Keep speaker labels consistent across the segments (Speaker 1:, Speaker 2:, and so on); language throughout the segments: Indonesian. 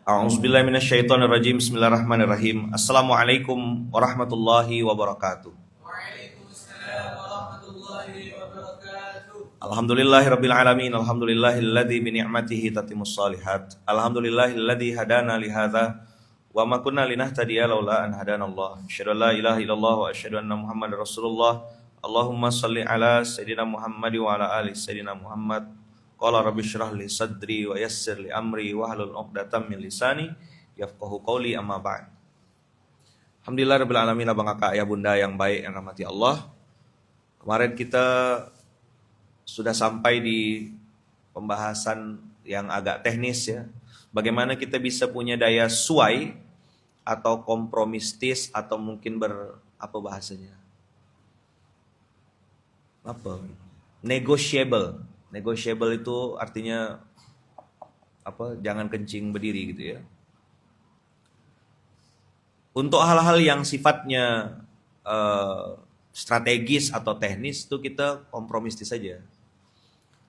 Speaker 1: A'udzubillahi minasyaitonirrajim. Bismillahirrahmanirrahim. Assalamualaikum warahmatullahi wabarakatuh.
Speaker 2: Waalaikumsalam warahmatullahi wabarakatuh.
Speaker 1: Alhamdulillahirabbil alamin. Alhamdulillahilladzi bi ni'matihi tatimmus shalihat. Alhamdulillahilladzi hadana li hadza wa ma kunna linahtadiya laula an hadanallah. Asyhadu an la ilaha illallah wa asyhadu anna Muhammadar Rasulullah. Allahumma shalli ala sayidina Muhammad wa ala ali sayidina Muhammad. Qala rabbi shrah li sadri wa yassir li amri wahlul 'uqdatam min lisani yafqahu qawli amma ba'd. Alhamdulillah rabbil alamin, abang kakak ayah bunda yang baik yang rahmati Allah. Kemarin kita sudah sampai di pembahasan yang agak teknis ya. Bagaimana kita bisa punya daya suai atau kompromistis atau mungkin apa bahasanya? Apa? Negotiable. Negotiable itu artinya apa? Jangan kencing berdiri gitu ya. Untuk hal-hal yang sifatnya strategis atau teknis itu kita kompromistis saja.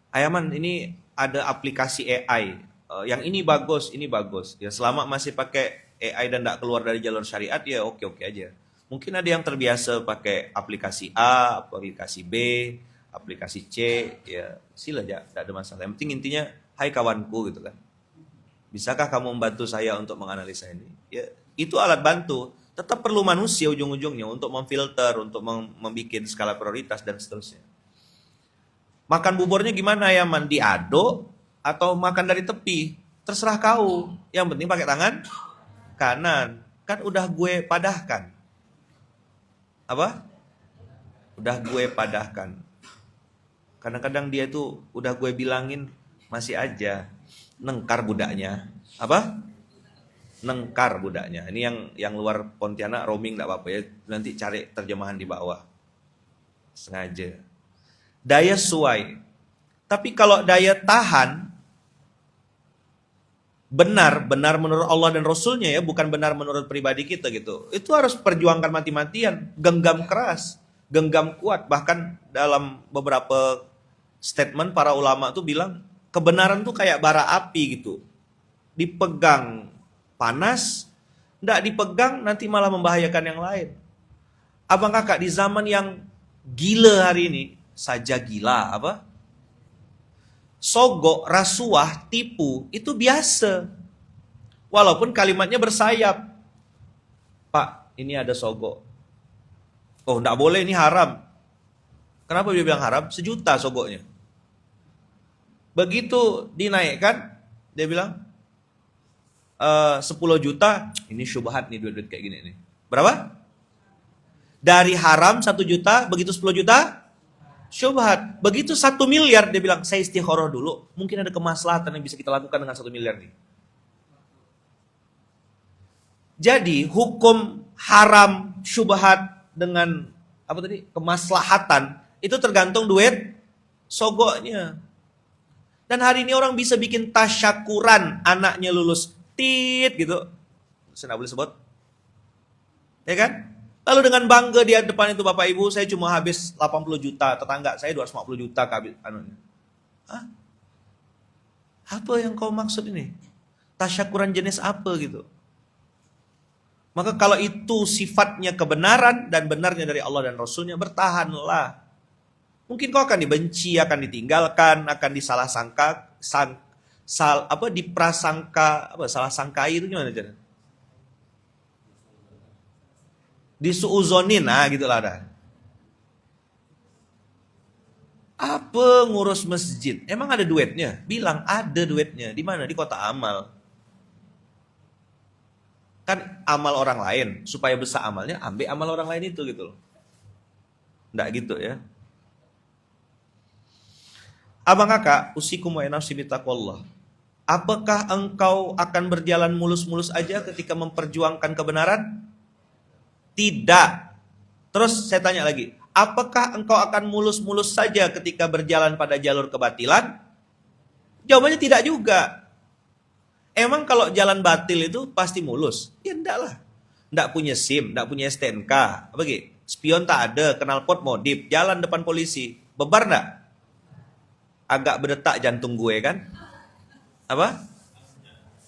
Speaker 1: Ayaman, ini ada aplikasi AI. Yang ini bagus. Ya selama masih pakai AI dan tidak keluar dari jalur syariat ya oke aja. Mungkin ada yang terbiasa pakai aplikasi A, aplikasi B, aplikasi C, ya sila aja, tidak ada masalah. Yang penting intinya, hai kawanku gitu kan. Bisakah kamu membantu saya untuk menganalisa ini? Ya, itu alat bantu. Tetap perlu manusia ujung-ujungnya untuk memfilter, untuk membuat skala prioritas dan seterusnya. Makan buburnya gimana ya, man? Diaduk atau makan dari tepi? Terserah kau. Yang penting pakai tangan kanan. Kan udah gue padahkan. Apa? Udah gue padahkan. Kadang-kadang dia tuh udah gue bilangin masih aja nengkar budaknya. Apa? Nengkar budaknya. Ini yang luar Pontianak roaming enggak apa-apa ya. Nanti cari terjemahan di bawah. Sengaja. Daya suai. Tapi kalau daya tahan benar menurut Allah dan Rasulnya ya, bukan benar menurut pribadi kita gitu. Itu harus perjuangkan mati-matian, genggam keras, genggam kuat. Bahkan dalam beberapa statement para ulama tuh bilang kebenaran tuh kayak bara api gitu. Dipegang panas, enggak dipegang nanti malah membahayakan yang lain. Abang kakak, di zaman yang gila hari ini, saja gila apa? Sogok, rasuah, tipu itu biasa. Walaupun kalimatnya bersayap. Pak, ini ada sogok. Oh, enggak boleh, ini haram. Kenapa dia bilang haram? 1 juta sogoknya. Begitu dinaikkan, dia bilang 10 juta, ini syubhat nih, duit-duit kayak gini nih. Berapa? Dari haram 1 juta, begitu 10 juta, syubhat. Begitu 1 miliar, dia bilang, saya istikharah dulu. Mungkin ada kemaslahatan yang bisa kita lakukan dengan 1 miliar nih. Jadi, hukum haram, syubhat dengan apa tadi? Kemaslahatan, itu tergantung duit sogoknya. Dan hari ini orang bisa bikin tasyakuran, anaknya lulus tit gitu. Saya nggak boleh sebut. Ya kan? Lalu dengan bangga di depan itu, Bapak Ibu, saya cuma habis 80 juta, tetangga saya 250 juta habis anunya. Hah? Apa yang kau maksud ini? Tasyakuran jenis apa gitu? Maka kalau itu sifatnya kebenaran dan benarnya dari Allah dan Rasulnya, bertahanlah. Mungkin kau akan dibenci, akan ditinggalkan, akan disalah sangka, diprasangka, salah sangkai itu gimana cara? Disuuzonin, gitulah ada. Apa ngurus masjid? Emang ada duitnya? Bilang ada duitnya. Di mana? Di kota amal. Kan amal orang lain, supaya besar amalnya, ambil amal orang lain itu gitu loh. Nggak gitu ya. Abang kakak, usikum wa nafsi bitaqwallah. Apakah engkau akan berjalan mulus-mulus aja ketika memperjuangkan kebenaran? Tidak. Terus saya tanya lagi, apakah engkau akan mulus-mulus saja ketika berjalan pada jalur kebatilan? Jawabannya tidak juga. Emang kalau jalan batil itu pasti mulus? Ya enggak lah. Enggak punya SIM, enggak punya STNK. Apa gitu? Spion tak ada, knalpot modif, jalan depan polisi. Bebar enggak? Agak berdetak jantung gue kan? Apa?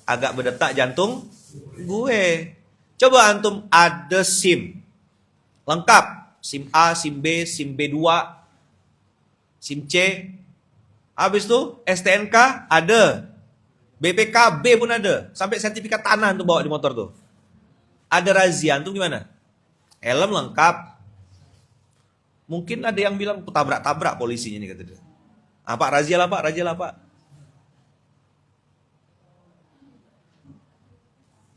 Speaker 1: agak berdetak jantung gue. Coba antum ada SIM lengkap, SIM A, SIM B, SIM B2, SIM C. Habis itu STNK ada, BPKB pun ada, sampai sertifikat tanah antum bawa di motor tuh. Ada razia, antum gimana? Helm lengkap. Mungkin ada yang bilang tabrak-tabrak polisinya nih, kata dia. Pak, razia lah pak.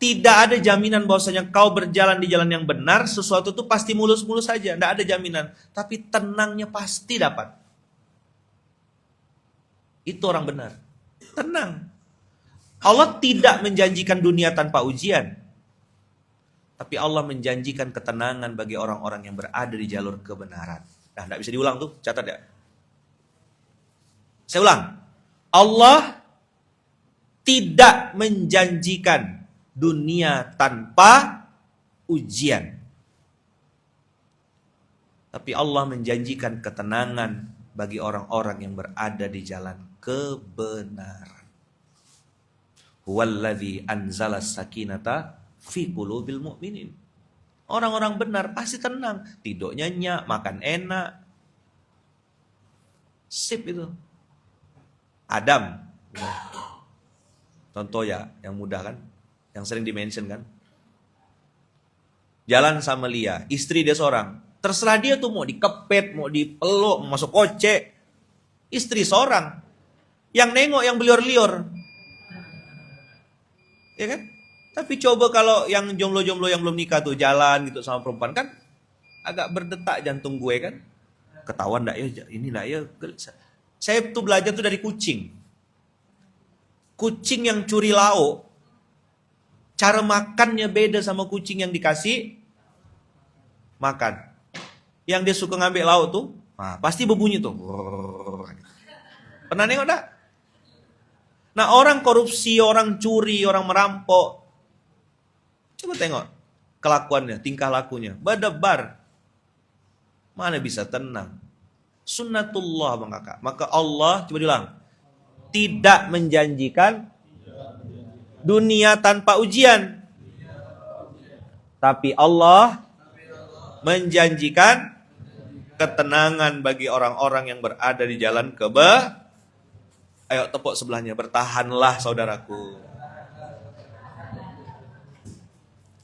Speaker 1: Tidak ada jaminan bahwasanya kau berjalan di jalan yang benar, sesuatu itu pasti mulus-mulus saja. Tidak ada jaminan. Tapi tenangnya pasti dapat. Itu orang benar. Tenang. Allah tidak menjanjikan dunia tanpa ujian. Tapi Allah menjanjikan ketenangan bagi orang-orang yang berada di jalur kebenaran. Nah, tidak bisa diulang tuh, catat ya. Saya ulang. Allah tidak menjanjikan dunia tanpa ujian. Tapi Allah menjanjikan ketenangan bagi orang-orang yang berada di jalan kebenaran. Huwallazi anzala sakinata fi qulubil mu'minin. Orang-orang benar pasti tenang, tidurnya nyenyak, makan enak. Sip itu. Adam. Contoh ya, yang mudah kan? Yang sering dimention kan. Jalan sama Lia, istri dia seorang. Terserah dia tuh mau dikepet, mau dipeluk, mau masuk kocek. Istri seorang. Yang nengok yang belior-lior. Ya kan? Tapi coba kalau yang jomblo-jomblo yang belum nikah tuh jalan gitu sama perempuan kan agak berdetak jantung gue kan. Ketahuan enggak ya ini enggak ya. Saya tuh belajar tuh dari kucing. Kucing yang curi lauk, cara makannya beda sama kucing yang dikasih makan. Yang dia suka ngambil lauk tuh, nah, pasti berbunyi tuh. Pernah nengok enggak? Nah, orang korupsi, orang curi, orang merampok, coba tengok kelakuannya, tingkah lakunya, berdebar. Mana bisa tenang? Sunnatullah Bang Kakak. Maka Allah, coba diulang, tidak menjanjikan dunia tanpa ujian. Tapi Allah menjanjikan ketenangan bagi orang-orang yang berada di jalan Ayo tepuk sebelahnya, bertahanlah saudaraku.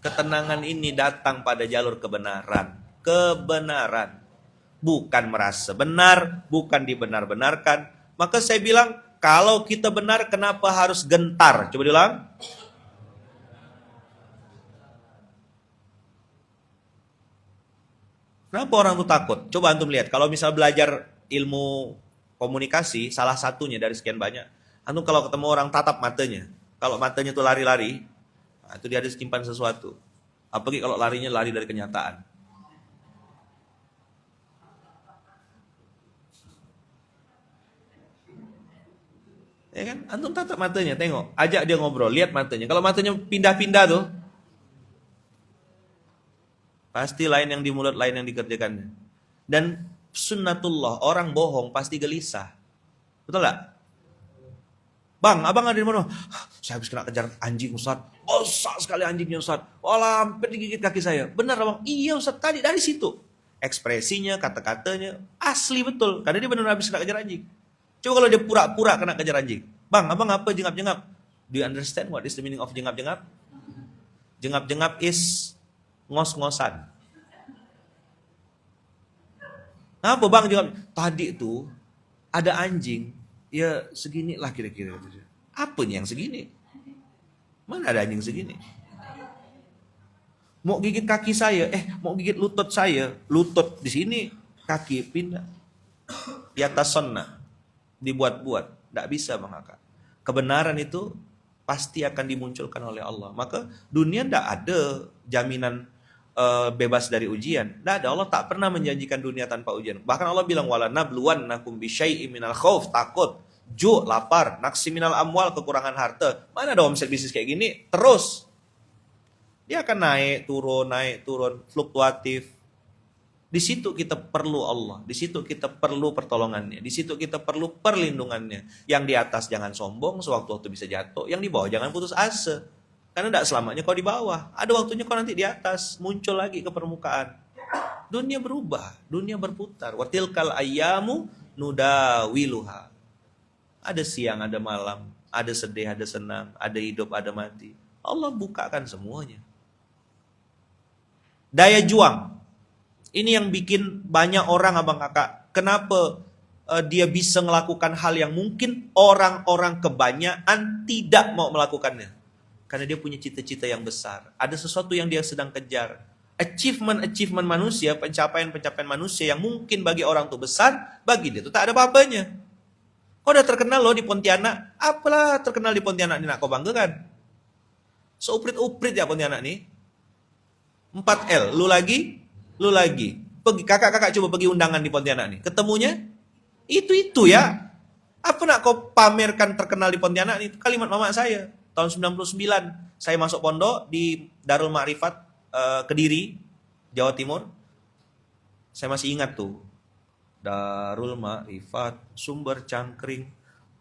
Speaker 1: Ketenangan ini datang pada jalur kebenaran. Kebenaran. Bukan merasa benar, bukan dibenar-benarkan. Maka saya bilang, kalau kita benar, kenapa harus gentar? Coba diulang. Kenapa orang itu takut? Coba antum lihat. Kalau misal belajar ilmu komunikasi, salah satunya dari sekian banyak. Antum kalau ketemu orang tatap matanya. Kalau matanya itu lari-lari, nah itu dia ada simpan sesuatu. Apalagi kalau larinya lari dari kenyataan. Ya kan? Antum tatap matanya, tengok. Ajak dia ngobrol, lihat matanya. Kalau matanya pindah-pindah tuh, pasti lain yang di mulut, lain yang dikerjakannya. Dan sunnatullah, orang bohong pasti gelisah. Betul gak? Bang, abang ada di mana? Saya habis kena kejar anjing Ustaz. Besar sekali anjingnya Ustaz. Walah, hampir digigit kaki saya. Benar abang? Iya Ustaz, tadi dari situ. Ekspresinya, kata-katanya, asli betul. Karena dia benar habis kena kejar anjing. Coba kalau dia pura-pura kena kejar anjing. Bang, abang apa jengap-jengap? Do you understand what is the meaning of jengap-jengap? Jengap-jengap is ngos-ngosan. Apa bang jengap? Tadi itu ada anjing, ya segini lah kira-kira. Apanya yang segini? Mana ada anjing segini? Mau gigit kaki saya, mau gigit lutut saya, lutut di sini, kaki pindah. Di atas sunnah, dibuat-buat, tidak bisa Bang Kakak. Kebenaran itu pasti akan dimunculkan oleh Allah. Maka dunia tidak ada jaminan bebas dari ujian. Tidak ada, Allah tak pernah menjanjikan dunia tanpa ujian. Bahkan Allah bilang wala nabluwannakum bisyai'im minal khauf, takut, ju, lapar, naksi minal amwal, kekurangan harta. Mana ada omset bisnis kayak gini? Terus dia akan naik turun, fluktuatif. Di situ kita perlu Allah, di situ kita perlu pertolongannya, di situ kita perlu perlindungannya. Yang di atas jangan sombong, sewaktu-waktu bisa jatuh. Yang di bawah jangan putus asa. Karena tidak selamanya kau di bawah. Ada waktunya kau nanti di atas, muncul lagi ke permukaan. Dunia berubah, dunia berputar. Watilkal ayyamu nudawiluha. Ada siang, ada malam, ada sedih, ada senang, ada hidup, ada mati. Allah bukakan semuanya. Daya juang. Ini yang bikin banyak orang abang kakak. Kenapa dia bisa melakukan hal yang mungkin orang-orang kebanyakan tidak mau melakukannya. Karena dia punya cita-cita yang besar. Ada sesuatu yang dia sedang kejar. Achievement manusia, pencapaian manusia yang mungkin bagi orang itu besar, bagi dia itu tak ada apa-apanya. Kau udah terkenal loh di Pontianak. Apalah terkenal di Pontianak ini nak kau banggakan. Seuprit-uprit ya Pontianak nih. 4L, lu lagi. Pergi kakak-kakak coba pergi undangan di Pontianak nih. Ketemunya itu ya. Apa nak kau pamerkan terkenal di Pontianak nih? Itu kalimat mama saya. Tahun 99 saya masuk pondok di Darul Ma'rifat Kediri, Jawa Timur. Saya masih ingat tuh. Darul Ma'rifat Sumber Cangkring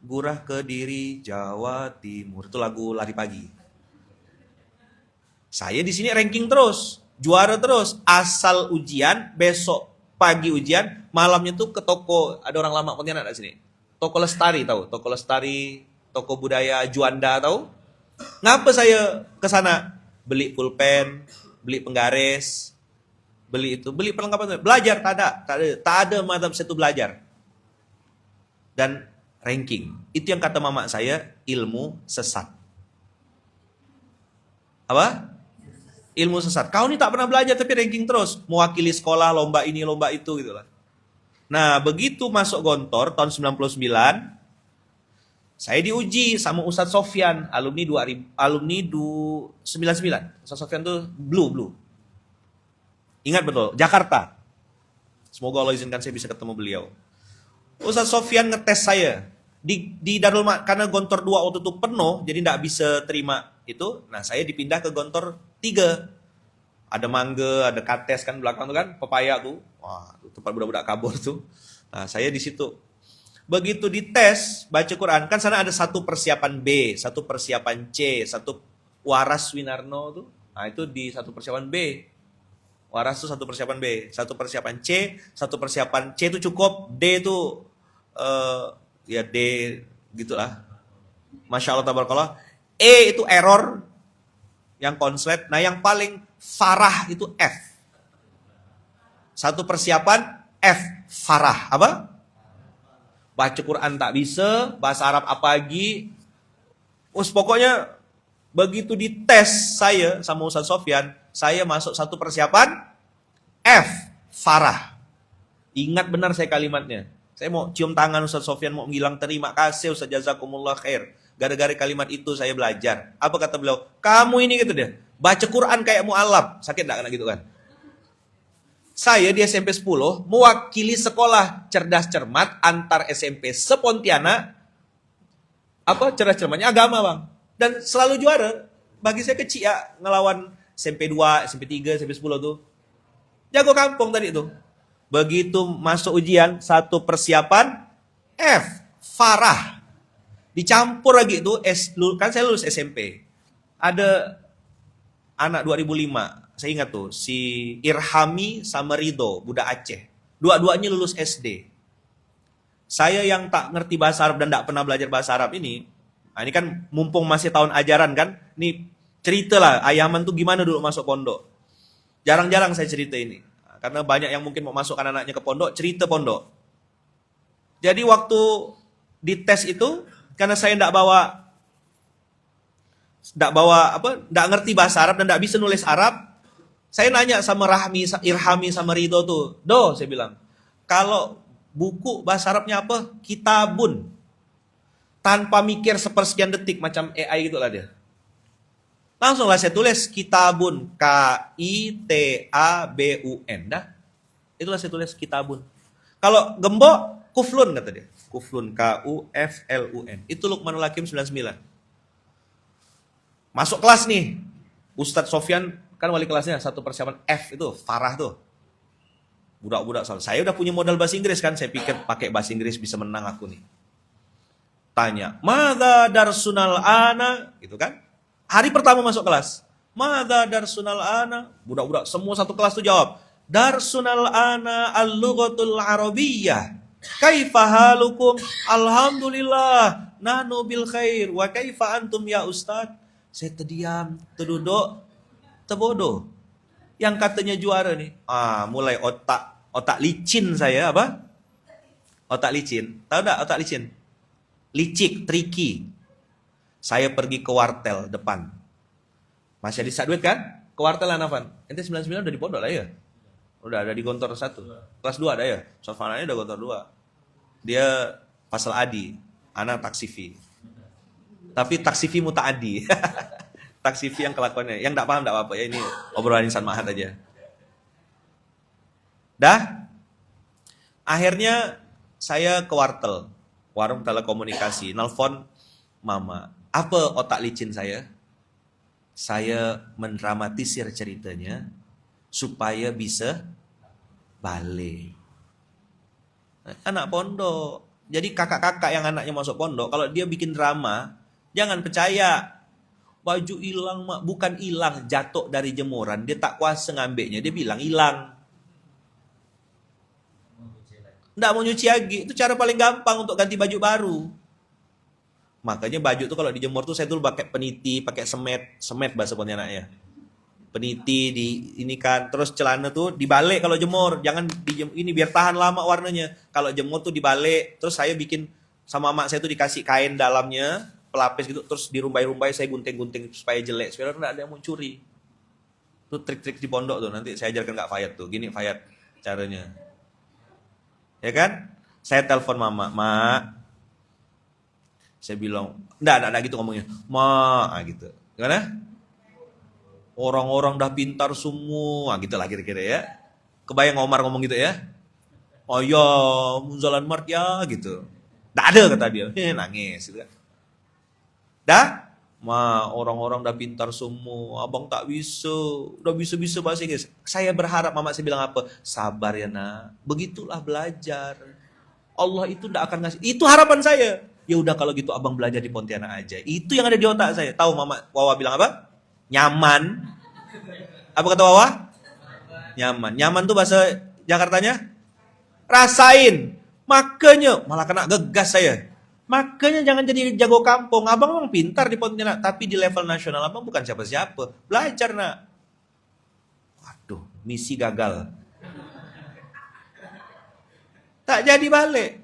Speaker 1: Gurah Kediri, Jawa Timur. Itu lagu lari pagi. Saya di sini ranking terus. Juara terus, asal ujian, besok pagi ujian, malamnya tuh ke toko, ada orang lama Pontianak di sini. Toko Lestari tahu? Toko Lestari, toko budaya Juanda tahu? Ngapa saya ke sana? Beli pulpen, beli penggaris, beli perlengkapan, belajar tak ada mata saya tuh belajar. Dan ranking. Itu yang kata mama saya, ilmu sesat. Apa? Ilmu sesat. Kau ini tak pernah belajar tapi ranking terus. Mewakili sekolah, lomba ini, lomba itu gitu lah. Nah, begitu masuk Gontor tahun 99, saya diuji sama Ustadz Sofyan, alumni 99. Ustadz Sofyan tuh blue. Ingat betul, Jakarta. Semoga Allah izinkan saya bisa ketemu beliau. Ustadz Sofyan ngetes saya. Di Darul karena Gontor 2 waktu itu penuh, jadi tidak bisa terima itu. Nah, saya dipindah ke Gontor 3. Ada mangga, ada kates kan belakang tuh kan, pepaya tuh. Wah, tempat budak-budak kabur tuh. Nah, saya di situ. Begitu dites baca Quran, kan sana ada satu persiapan B, satu persiapan C, satu waras Winarno tuh. Nah, itu di satu persiapan B. Waras tuh satu persiapan B, satu persiapan C, satu persiapan C itu cukup, D itu ya D gitulah. Masya Allah tabarakallah. E itu error yang konslet. Nah, yang paling farah itu F. Satu persiapan F farah. Apa? Baca Quran tak bisa, bahasa Arab apa lagi. Pokoknya begitu dites saya sama Ustaz Sofyan, saya masuk satu persiapan F farah. Ingat benar saya kalimatnya. Saya mau cium tangan Ustaz Sofyan, mau bilang terima kasih Ustaz, jazakumullah khair. Gara-gara kalimat itu saya belajar. Apa kata beliau? Kamu ini gitu deh, baca Quran kayak mu'alaf. Sakit gak kena gitu kan? Saya di SMP 10 mewakili sekolah cerdas cermat antar SMP sepontianak. Apa cerdas cermatnya agama bang. Dan selalu juara. Bagi saya kecil ya ngelawan SMP 2, SMP 3, SMP 10 tuh. Jago kampung tadi tuh. Begitu masuk ujian, satu persiapan F, farah. Dicampur lagi itu, kan saya lulus SMP. Ada anak 2005, saya ingat tuh, si Irhami sama Ridho, budak Aceh. Dua-duanya lulus SD. Saya yang tak ngerti bahasa Arab dan tak pernah belajar bahasa Arab ini, nah ini kan mumpung masih tahun ajaran kan, ini cerita lah, Ayaman tuh gimana dulu masuk pondok. Jarang-jarang saya cerita ini. Karena banyak yang mungkin mau masukkan anaknya ke pondok, cerita pondok. Jadi waktu dites itu, karena saya enggak ngerti bahasa Arab dan enggak bisa nulis Arab, saya nanya sama Irhami sama Ridho tuh, saya bilang, kalau buku bahasa Arabnya apa? Kitabun. Tanpa mikir sepersekian detik macam AI gitu lah dia. Langsunglah saya tulis Kitabun, Kitabun. Dah. Itulah saya tulis Kitabun. Kalau gembok, Kuflun kata dia. Kuflun, Kuflun. Itu Luqmanul Hakim 99. Masuk kelas nih. Ustadz Sofyan kan wali kelasnya, satu persiapan F itu, farah tuh. Budak-budak salah. Saya udah punya modal bahasa Inggris kan. Saya pikir pakai bahasa Inggris bisa menang aku nih. Tanya, "Madza darsunal ana?" Gitu kan. Hari pertama masuk kelas. "Madza darsunal ana?" Budak-budak semua satu kelas tuh jawab, "Darsunal ana al-lughatul arabiyyah. Kaifa halukum?" "Alhamdulillah, nahnu bil khair. Wa kaifa antum ya Ustaz?" Saya terdiam, terduduk, terbodoh. Yang katanya juara nih. Mulai otak licin saya apa? Otak licin. Tahu enggak otak licin? Licik, tricky. Saya pergi ke wartel depan. Masih ada sisa duit kan? Ke wartel Anafan. Ente 99 udah di pondok lah ya? Udah ada di Gontor 1. Kelas 2 ada ya? Sofananya udah Gontor 2. Dia pasal adi. Anak taksifi. Tapi taksifi muta'adi. Taksifi yang kelakuannya. Yang enggak paham enggak apa-apa ya. Ini obrolan insan mahat aja. Dah? Akhirnya saya ke wartel. Warung telekomunikasi. Nelfon mama. Apa otak licin saya? Saya mendramatisir ceritanya supaya bisa balik. Anak pondok. Jadi kakak-kakak yang anaknya masuk pondok, kalau dia bikin drama, jangan percaya. Baju hilang, mak. Bukan hilang, jatuh dari jemuran. Dia tak kuasa ngambilnya. Dia bilang hilang. Nggak mau nyuci lagi. Itu cara paling gampang untuk ganti baju baru. Makanya baju tuh kalau dijemur tuh saya dulu pakai peniti, pakai semet bahasa Pontianaknya. Peniti di ini kan, terus celana tuh dibalik kalau jemur, jangan ini biar tahan lama warnanya. Kalau jemur tuh dibalik, terus saya bikin sama mak saya tuh dikasih kain dalamnya, pelapis gitu, terus dirumbai-rumbai saya gunting-gunting supaya jelek, supaya enggak ada yang mau curi. Itu trik-trik di pondok tuh, nanti saya ajarkan Kak Fayat tuh. Gini Fayat caranya. Ya kan? Saya telepon mama, "Mak." Saya bilang, enggak gitu ngomongnya. "Ma," gitu. Gimana? "Orang-orang dah pintar semua," gitu lah kira-kira ya. Kebayang Omar ngomong gitu ya? "Oh ya, Munzalan Mart ya," gitu. Enggak ada kata dia. Nangis gitu kan. Dah? "Ma, orang-orang dah pintar semua. Abang tak bisa. Udah bisa-bisa bahasa Inggris." Saya berharap mama saya bilang apa? "Sabar ya nak. Begitulah belajar. Allah itu enggak akan ngasih." Itu harapan saya. Ya udah kalau gitu abang belajar di Pontianak aja. Itu yang ada di otak saya. Tahu mama Wawa bilang apa? Nyaman. Apa kata Wawa? Nyaman. Nyaman tuh bahasa Jakartanya? Rasain. Makanya malah kena gegas saya. Makanya jangan jadi jago kampung. Abang memang pintar di Pontianak, tapi di level nasional abang bukan siapa-siapa. Belajar nak. Waduh, misi gagal. Tak jadi balik.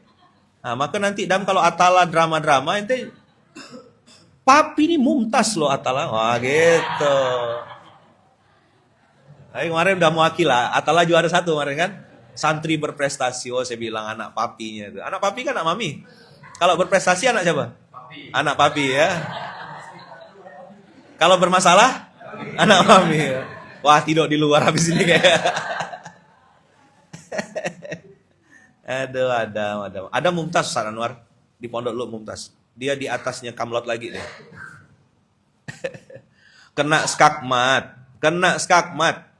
Speaker 1: Nah, maka nanti kalau Atala drama-drama ente papi ini mumtaz loh Atala. Wah gitu. Kemarin udah mewakil lah. Atala juara 1 kemarin kan. Santri berprestasi. Oh saya bilang anak papinya itu. Anak papi kan anak mami. Kalau berprestasi anak siapa? Papi. Anak papi ya. Kalau bermasalah? Anak mami ya. Wah tidur di luar habis ini kayak. Aduh, ada Mumtaz Ustaz Anwar di pondok lu Mumtaz. Dia di atasnya Kamlot lagi deh. Kena skakmat.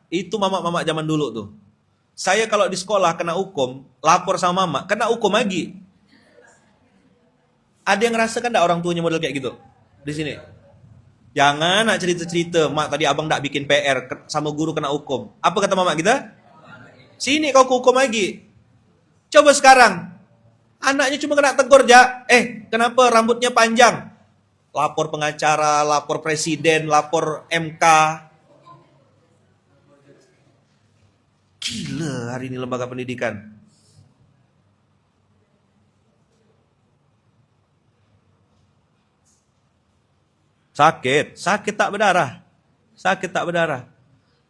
Speaker 1: Itu mama-mama zaman dulu tuh. Saya kalau di sekolah kena hukum, lapor sama mama, kena hukum lagi. Ada yang ngerasakan enggak orang tuanya model kayak gitu? Di sini. Jangan nak cerita-cerita, "Mak tadi abang enggak bikin PR sama guru kena hukum." Apa kata mama kita? "Sini kau hukum lagi." Coba sekarang, anaknya cuma kena tegur aja. Kenapa rambutnya panjang? Lapor pengacara, lapor presiden, lapor MK. Gila hari ini lembaga pendidikan. Sakit tak berdarah.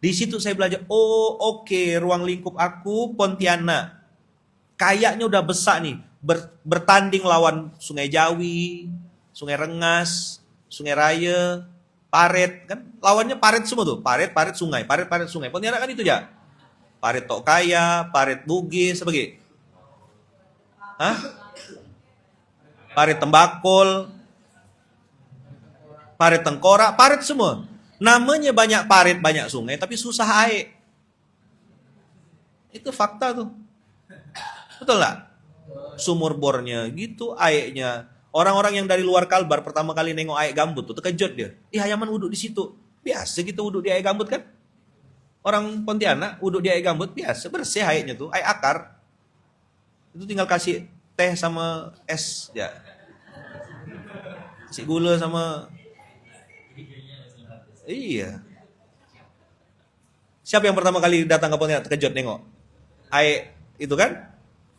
Speaker 1: Di situ saya belajar, oke, ruang lingkup aku Pontianak. Kayaknya udah besar nih, bertanding lawan Sungai Jawi, Sungai Rengas, Sungai Raya, Paret, kan lawannya Paret semua tuh, Paret Sungai, Paret Sungai. Pontianak kan itu ya. Paret Tokaya, Paret Bugis, sebagai. Paret Tembakol, Paret Tengkorak, Paret semua. Namanya banyak paret, banyak sungai, tapi susah air. Itu fakta tuh. Betul nggak? Sumur bornya gitu, airnya. Orang-orang yang dari luar Kalbar pertama kali nengok air gambut tuh terkejut dia. Ih, Ayaman wuduk di situ. Biasa gitu wuduk di air gambut kan? Orang Pontianak wuduk di air gambut biasa, bersih airnya tuh, air akar. Itu tinggal kasih teh sama es ya. Kasih gula sama iya. Siapa yang pertama kali datang ke Pontianak terkejut nengok air itu kan?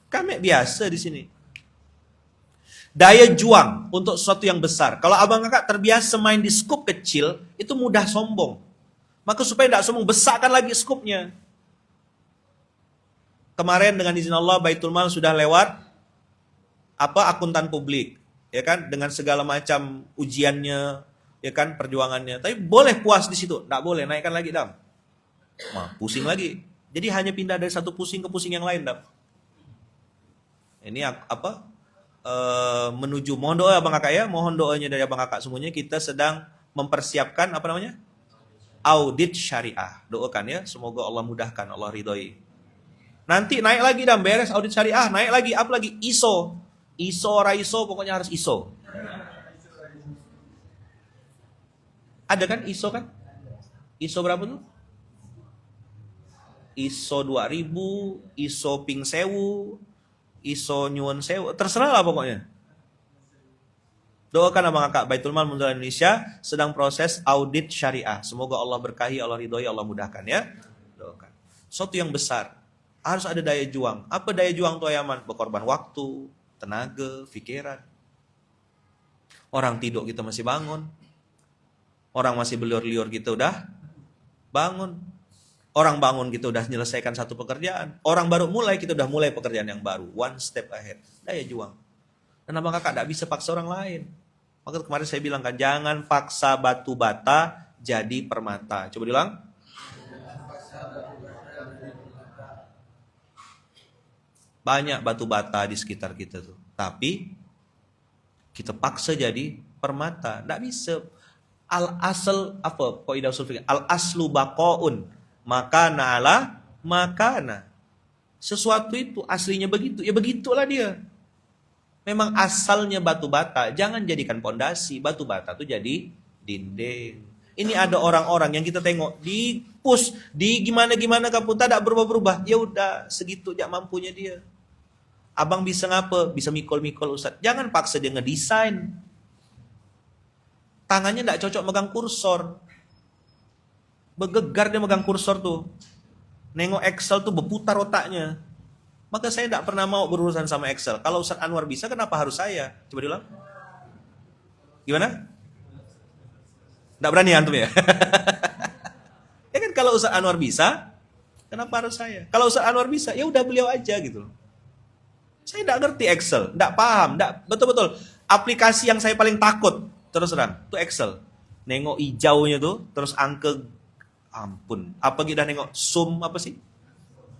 Speaker 1: Kami biasa di sini. Daya juang untuk sesuatu yang besar. Kalau abang kakak terbiasa main di skup kecil, itu mudah sombong. Maka supaya tidak sombong, besarkan lagi skupnya. Kemarin dengan izin Allah, Baitul Mal sudah lewat akuntan publik, ya kan, dengan segala macam ujiannya, ya kan, perjuangannya. Tapi boleh puas di situ, tidak boleh naikkan lagi dam. Pusing lagi. Jadi hanya pindah dari satu pusing ke pusing yang lain dam. Ini menuju, mohon doa abang kakak ya, mohon doanya dari abang kakak semuanya. Kita sedang mempersiapkan audit syariah. Doakan ya, semoga Allah mudahkan, Allah ridhoi. Nanti naik lagi dan beres audit syariah, naik lagi, apa lagi? ISO, pokoknya harus ISO. Ada kan ISO kan? ISO berapa tuh? ISO 2000, ISO ping sewu, ISO nyuwun sewu, terserah lah pokoknya. Doakan abang kakak, Baitul Mal Munzalah Indonesia sedang proses audit syariah. Semoga Allah berkahi, Allah ridhoi, Allah mudahkan ya. Doakan. Suatu yang besar, harus ada daya juang. Apa daya juang tuh Ayaman? Berkorban waktu, tenaga, pikiran. Orang tidur kita masih bangun. Orang masih beliur-liur kita udah bangun. Orang bangun kita udah menyelesaikan satu pekerjaan. Orang baru mulai, kita udah mulai pekerjaan yang baru. One step ahead. Daya juang. Dan abang kakak tidak bisa paksa orang lain. Maka kemarin saya bilang kan, jangan paksa batu bata jadi permata. Coba bilang. Banyak batu bata di sekitar kita tuh. Tapi kita paksa jadi permata. Tidak bisa. Al-asl apa? Qaidah usul fikih. Al-aslu baqaun. Makana ala makana. Sesuatu itu aslinya begitu, ya begitulah dia. Memang asalnya batu bata, jangan jadikan pondasi. Batu bata itu jadi dinding. Ini ada orang-orang yang kita tengok di push, di gimana kapun tak berubah-berubah. Ya udah, segitu aja mampunya dia. Abang bisa ngapa? Bisa mikul-mikul Ustaz. Jangan paksa dia ngedesain. Tangannya tidak cocok megang kursor. Bergegar dia megang kursor tuh. Nengok Excel tuh berputar otaknya. Maka saya tidak pernah mau berurusan sama Excel. Kalau Ustaz Anwar bisa, kenapa harus saya? Coba diulang. Gimana? Tidak berani antum ya? Ya kan kalau Ustaz Anwar bisa, kenapa harus saya? Kalau Ustaz Anwar bisa, ya udah beliau aja gitu. Saya tidak ngerti Excel, tidak paham, betul-betul. Aplikasi yang saya paling takut, terus terang, itu Excel. Nengok hijaunya tuh, terus angka. Ampun, apa kita nengok sum apa sih?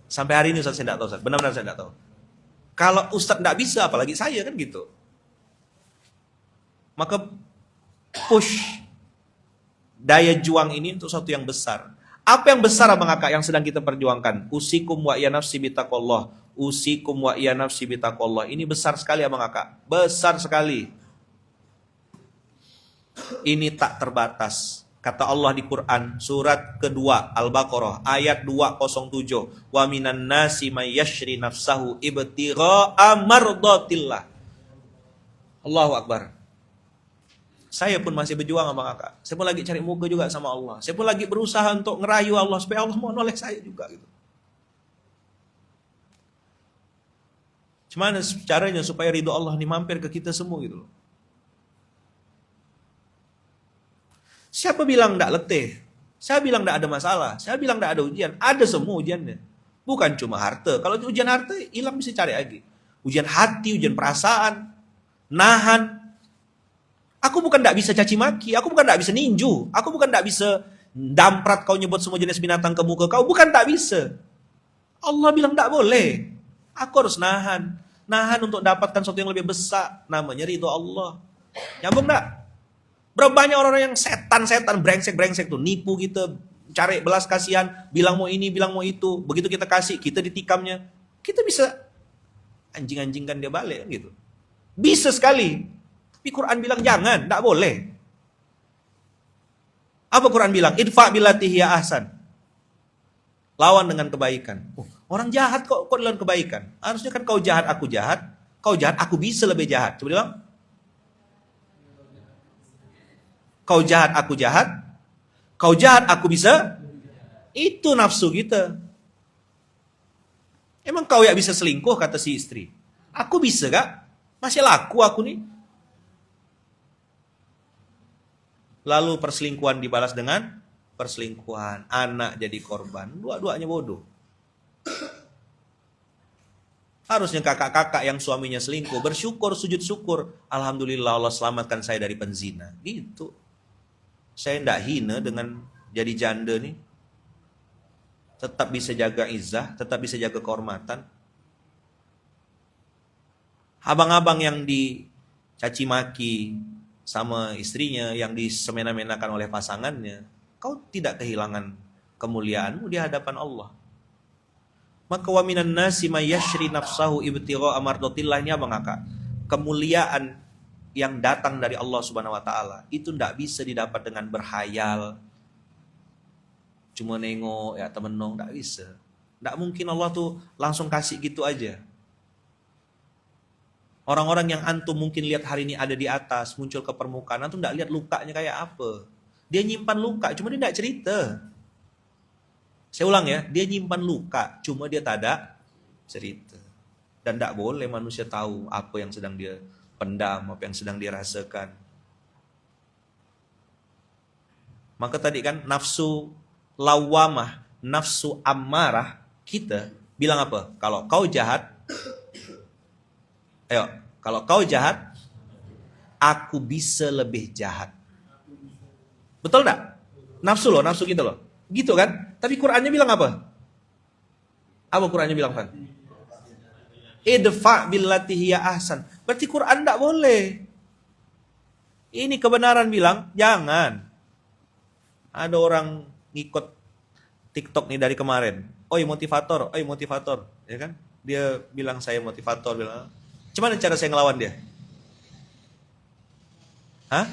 Speaker 1: Sampai hari ini Ustaz saya tidak tahu, Ustaz. Benar-benar saya tidak tahu. Kalau Ustaz tidak bisa, apalagi saya kan gitu. Maka push daya juang ini untuk sesuatu yang besar. Apa yang besar abang kakak yang sedang kita perjuangkan? Usikum wa ya nafsi bitaqullah. Usikum wa ya nafsi bitaqullah. Ini besar sekali abang kakak. Besar sekali. Ini tak terbatas. Kata Allah di Quran, surat kedua, Al-Baqarah, ayat 207. Wa minan nasi may yashri nafsahu ibtigha'a mardatillah. Allahu Akbar. Saya pun masih berjuang abang kakak. Saya pun lagi cari muka juga sama Allah. Saya pun lagi berusaha untuk ngerayu Allah supaya Allah mau noleh saya juga gitu. Gimana caranya supaya ridho Allah ini mampir ke kita semua gitu loh. Siapa bilang tidak letih? Saya bilang tidak ada masalah. Saya bilang tidak ada ujian. Ada semua ujiannya. Bukan cuma harta. Kalau ujian harta hilang bisa cari lagi. Ujian hati, ujian perasaan, nahan. Aku bukan tidak bisa caci maki. Aku bukan tidak bisa ninju. Aku bukan tidak bisa damprat kau nyebut semua jenis binatang ke muka kau. Bukan tidak bisa. Allah bilang tidak boleh. Aku harus nahan. Nahan untuk dapatkan sesuatu yang lebih besar. Namanya ridho Allah. Nyambung tidak? Berapa banyak orang-orang yang setan-setan, brengsek-brengsek tuh, nipu kita, cari belas kasihan, bilang mau ini, bilang mau itu. Begitu kita kasih, kita ditikamnya. Kita bisa anjing-anjingkan dia balik gitu. Bisa sekali. Tapi Quran bilang jangan, tidak boleh. Apa Quran bilang? Idfa billati hiya ahsan. Lawan dengan kebaikan. Oh, orang jahat kok dalam kebaikan. Harusnya kan kau jahat, aku jahat. Kau jahat, aku bisa lebih jahat. Coba bilang. Kau jahat, aku jahat. Kau jahat, aku bisa. Itu nafsu kita. Emang kau ya bisa selingkuh, kata si istri. Aku bisa gak? Masih laku aku nih. Lalu perselingkuhan dibalas dengan perselingkuhan. Anak jadi korban. Dua-duanya bodoh. Harusnya kakak-kakak yang suaminya selingkuh bersyukur, sujud syukur. Alhamdulillah Allah selamatkan saya dari penzina. Gitu. Saya tidak hina dengan jadi janda nih. Tetap bisa jaga izzah, tetap bisa jaga kehormatan. Abang-abang yang dicaci maki sama istrinya, yang disemena-menakan oleh pasangannya, kau tidak kehilangan kemuliaanmu di hadapan Allah. Maka wa minan nasi may yashri nafsahu ibtigha amardatillah, ini abang kakak. Kemuliaan yang datang dari Allah Subhanahu wa taala itu tidak bisa didapat dengan berhayal. Cuma nengok ya temenong, tidak bisa. Tidak mungkin Allah tuh langsung kasih gitu aja. Orang-orang yang antum mungkin lihat hari ini ada di atas, muncul ke permukaan, antum tidak lihat lukanya kayak apa. Dia nyimpan luka, cuma dia tidak cerita. Saya ulang ya, dia nyimpan luka, cuma dia tak ada cerita. Dan tidak boleh manusia tahu apa yang sedang dia pendam, apa yang sedang dia rasakan. Maka tadi kan nafsu lawamah, nafsu ammarah, kita bilang apa? Kalau kau jahat, ayo, kalau kau jahat, aku bisa lebih jahat. Betul enggak? Nafsu loh, nafsu kita loh. Gitu kan? Tapi Qur'annya bilang apa? Apa Qur'annya bilang, Fan? Idfa billati hiya ahsan. Berarti Quran enggak boleh. Ini kebenaran bilang, jangan. Ada orang ngikut TikTok nih dari kemarin. Oi motivator, ya kan? Dia bilang saya motivator, bilang. Gimana cara saya ngelawan dia? Hah?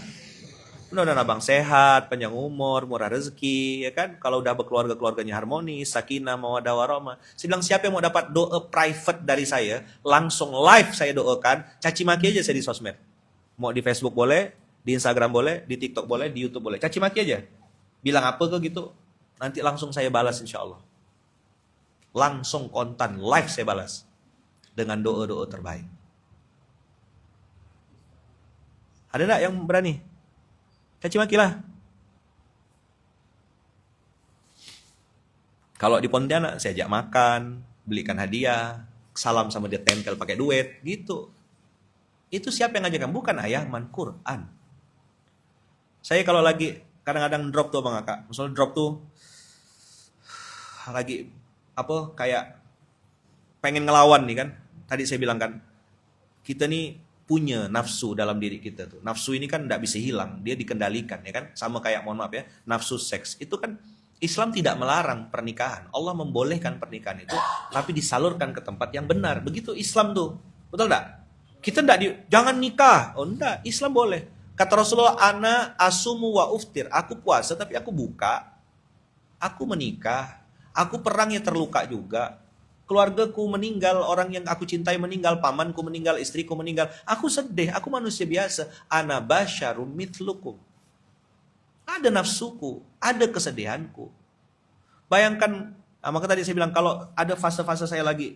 Speaker 1: Mudah-mudahan abang sehat, panjang umur, murah rezeki, ya kan? Kalau udah berkeluarga, keluarganya harmonis, sakinah, mawaddah warahmah. Saya bilang siapa yang mau dapat doa private dari saya, langsung live saya doakan, caci maki aja saya di sosmed. Mau di Facebook boleh, di Instagram boleh, di TikTok boleh, di YouTube boleh. Caci maki aja. Bilang apa ke gitu, nanti langsung saya balas insya Allah. Langsung kontan, live saya balas. Dengan doa-doa terbaik. Ada enggak yang berani? Caci maki lah. Kalau di Pontianak saya ajak makan, belikan hadiah, salam sama dia tempel pakai duit, gitu. Itu siapa yang ngajarkan? Bukan ayah, Quran. Saya kalau lagi kadang-kadang drop tuh Bang Kakak. Misalnya drop tuh lagi apa kayak pengen ngelawan nih kan. Tadi saya bilang kan, kita nih punya nafsu dalam diri kita tuh. Nafsu ini kan tidak bisa hilang, dia dikendalikan ya kan. Sama kayak mohon maaf ya, nafsu seks. Itu kan Islam tidak melarang pernikahan. Allah membolehkan pernikahan itu, tapi disalurkan ke tempat yang benar. Begitu Islam tuh. Betul enggak? Kita enggak jangan nikah. Oh enggak, Islam boleh. Kata Rasulullah, ana asumu wa uftir. Aku puasa tapi aku buka. Aku menikah. Aku perang ya terluka juga. Keluargaku meninggal, orang yang aku cintai meninggal, pamanku meninggal, istriku meninggal. Aku sedih, aku manusia biasa. Ana basyarum mithlukum. Ada nafsuku, ada kesedihanku. Bayangkan, maka tadi saya bilang kalau ada fase-fase saya lagi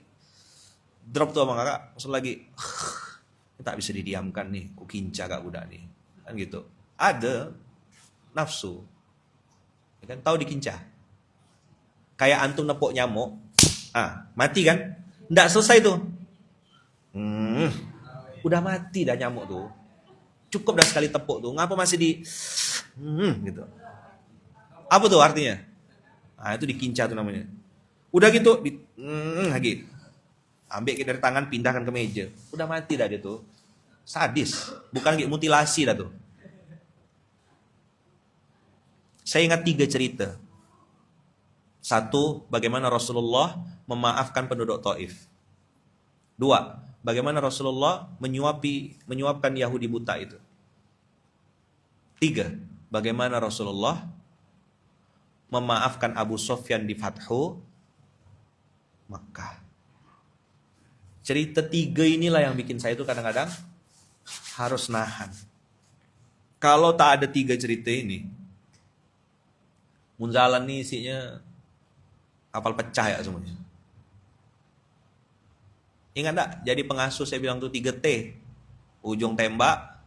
Speaker 1: drop tuh sama kakak, maksud lagi tak bisa didiamkan nih, ku kinca kak budak nih. Kan gitu. Ada nafsu. Ya kan, tahu dikinca. Kayak antum nepuk nyamuk. Mati kan? Nggak selesai tuh. Udah mati dah nyamuk tuh. Cukup dah sekali tepuk tuh. Ngapa masih di gitu. Apa tuh artinya? Itu dikinca tuh namanya. Udah gitu lagi. Ambil dari tangan pindahkan ke meja. Udah mati dah dia tuh. Sadis. Bukan kayak mutilasi dah tuh. Saya ingat 3 cerita. Satu, bagaimana Rasulullah memaafkan penduduk Taif. Dua, bagaimana Rasulullah menyuapkan Yahudi buta itu. Tiga, bagaimana Rasulullah memaafkan Abu Sufyan di Fathu Makkah. Cerita tiga inilah yang bikin saya itu kadang-kadang harus nahan. Kalau tak ada tiga cerita ini, Munzalan nih isinya kapal pecah ya semuanya. Ingat tak? Jadi pengasuh saya bilang tuh 3T. Ujung tembak,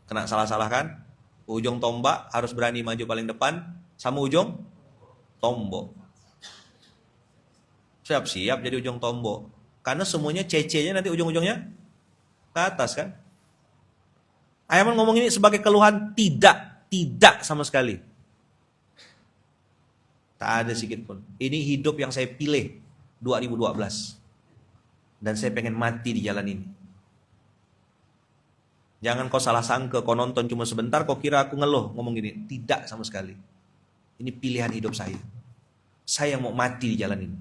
Speaker 1: kena salah-salahkan. Ujung tombak, harus berani maju paling depan. Sama ujung tombok. Siap-siap jadi ujung tombok. Karena semuanya CC-nya nanti ujung-ujungnya ke atas kan. Ayaman ngomong ini sebagai keluhan, tidak sama sekali. Tak ada sedikit pun. Ini hidup yang saya pilih 2012. Dan saya pengen mati di jalan ini. Jangan kau salah sangka, kau nonton cuma sebentar, kau kira aku ngeluh ngomong gini. Tidak sama sekali. Ini pilihan hidup saya. Saya mau mati di jalan ini.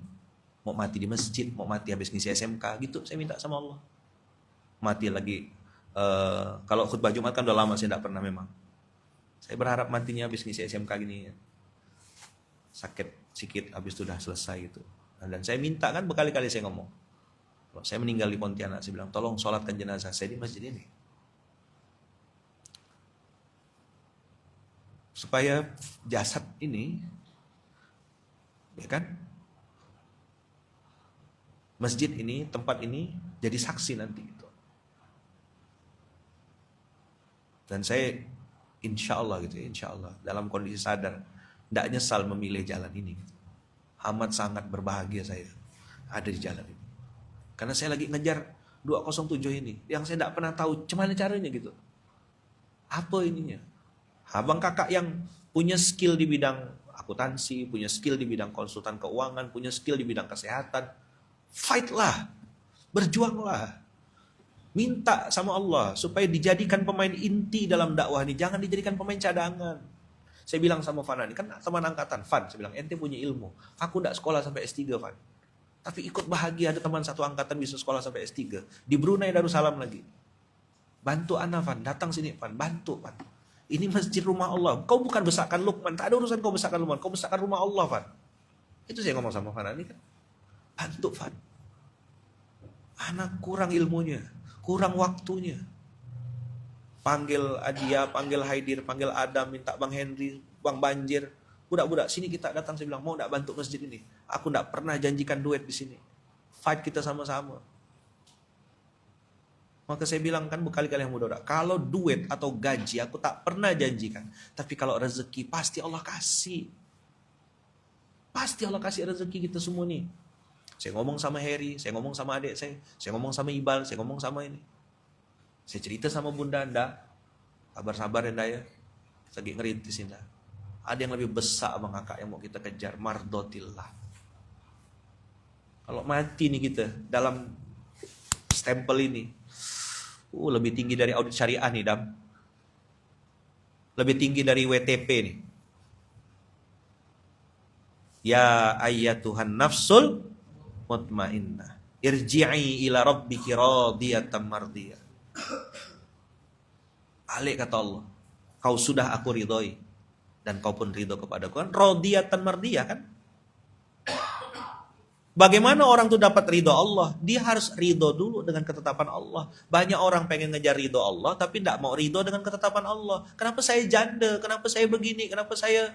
Speaker 1: Mau mati di masjid, mau mati habis ngisi SMK, gitu saya minta sama Allah. Mati lagi. Kalau khutbah Jumat kan udah lama saya tidak pernah memang. Saya berharap matinya habis ngisi SMK gini. Sakit sedikit, habis itu udah selesai gitu. Dan saya minta kan berkali-kali saya ngomong. Kalau saya meninggal di Pontianak, saya bilang tolong sholatkan jenazah saya di masjid ini. Supaya jasad ini, ya kan, masjid ini, tempat ini jadi saksi nanti gitu. Dan saya insya Allah gitu ya, insya Allah dalam kondisi sadar, tidak nyesal memilih jalan ini. Amat sangat berbahagia saya ada di jalan ini. Karena saya lagi ngejar 207 ini, yang saya tidak pernah tahu gimana caranya gitu. Apa ininya? Abang kakak yang punya skill di bidang akuntansi, punya skill di bidang konsultan keuangan, punya skill di bidang kesehatan, fight lah, berjuanglah. Minta sama Allah supaya dijadikan pemain inti dalam dakwah ini, jangan dijadikan pemain cadangan. Saya bilang sama Fana ini, kan teman angkatan, Fan, saya bilang, ente punya ilmu, aku tidak sekolah sampai S3 Fan. Tapi ikut bahagia ada teman satu angkatan bisa sekolah sampai S3. Di Brunei Darussalam lagi. Bantu Ana Fan, datang sini Fan, bantu Fan. Ini masjid rumah Allah. Kau bukan besarkan Lukman, tak ada urusan kau besarkan Lukman, kau besarkan rumah Allah Fan. Itu saya ngomong sama Fana ini kan. Bantu Fan. Anak kurang ilmunya, kurang waktunya. Panggil Adia, panggil Haidir, panggil Adam, minta Bang Henry, Bang Banjir. Budak-budak, sini kita datang, saya bilang, mau gak bantu masjid ini? Aku gak pernah janjikan duit di sini. Fight kita sama-sama. Maka saya bilang kan berkali-kali yang muda, kalau duit atau gaji aku tak pernah janjikan. Tapi kalau rezeki pasti Allah kasih. Pasti Allah kasih rezeki kita semua nih. Saya ngomong sama Harry, saya ngomong sama adik saya ngomong sama Ibal, saya ngomong sama ini. Saya cerita sama Bunda Anda, sabar-sabar Anda ya. Lagi ngerintis Anda. Ada yang lebih besar abang kakak yang mau kita kejar, mardotillah. Kalau mati nih kita dalam stempel ini, lebih tinggi dari audit syariah nih Dam. Lebih tinggi dari WTP nih. Ya ayyatuhan nafsul mutmainnah, irji'i ila rabbiki radiyatan mardiyah. Alik kata Allah, kau sudah aku ridhoi dan kau pun ridho kepadaku kan, radiyatan mardiyah kan. Bagaimana orang itu dapat ridho Allah? Dia harus ridho dulu dengan ketetapan Allah. Banyak orang pengen ngejar ridho Allah tapi tidak mau ridho dengan ketetapan Allah. Kenapa saya janda? Kenapa saya begini? Kenapa saya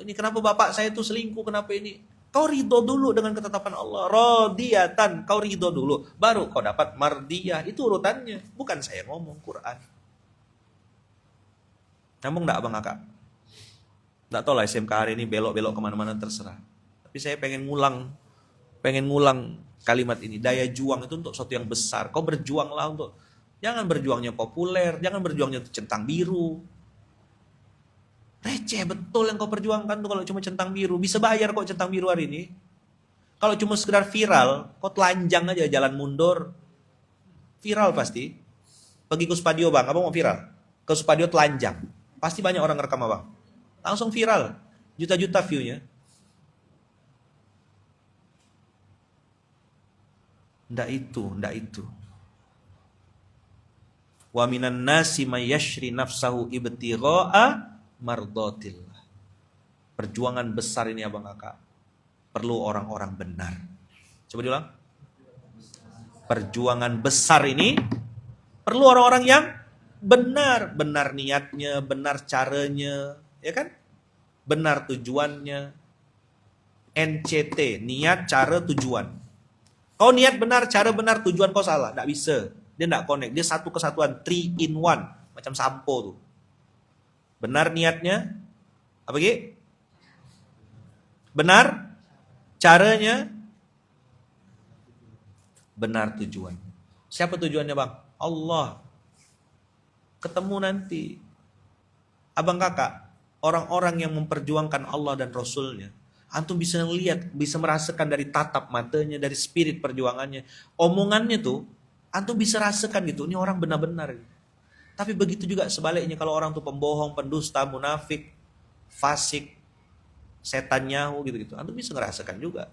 Speaker 1: ini? Kenapa bapak saya itu selingkuh? Kenapa ini? Kau ridho dulu dengan ketetapan Allah. Radiyatan, kau ridho dulu, baru kau dapat mardiyah. Itu urutannya. Bukan saya ngomong, Quran. Nyambung enggak abang kakak? Enggak tahu lah SMK hari ini belok-belok kemana-mana terserah. Tapi saya pengen ngulang kalimat ini. Daya juang itu untuk sesuatu yang besar. Kau berjuanglah untuk, jangan berjuangnya populer, jangan berjuangnya untuk centang biru. Receh betul yang kau perjuangkan tuh kalau cuma centang biru. Bisa bayar kok centang biru hari ini. Kalau cuma sekedar viral, kau telanjang aja jalan mundur. Viral pasti. Pergi ke Supadio bang, abang mau viral? Ke Supadio telanjang. Pasti banyak orang rekam abang. Langsung viral. Juta-juta view-nya. Ndak itu. Wa minan nasi may yashri nafsahu ibtigha'a mardatillah. Perjuangan besar ini abang kakak. Perlu orang-orang benar. Coba diulang. Perjuangan besar ini perlu orang-orang yang benar. Benar niatnya, benar caranya, ya kan? Benar tujuannya. NCT, niat, cara, tujuan. Kau niat benar, cara benar, tujuan kau salah. Nggak bisa. Dia nggak connect. Dia satu kesatuan. 3 in 1. Macam sampo tuh. Benar niatnya. Apa Ki? Benar caranya. Benar tujuan. Siapa tujuannya bang? Allah. Ketemu nanti. Abang kakak. Orang-orang yang memperjuangkan Allah dan Rasulnya. Antum bisa lihat, bisa merasakan dari tatap matanya, dari spirit perjuangannya. Omongannya tuh, antum bisa rasakan gitu, ini orang benar-benar. Tapi begitu juga sebaliknya, kalau orang tuh pembohong, pendusta, munafik, fasik, setan nyahu gitu-gitu. Antum bisa ngerasakan juga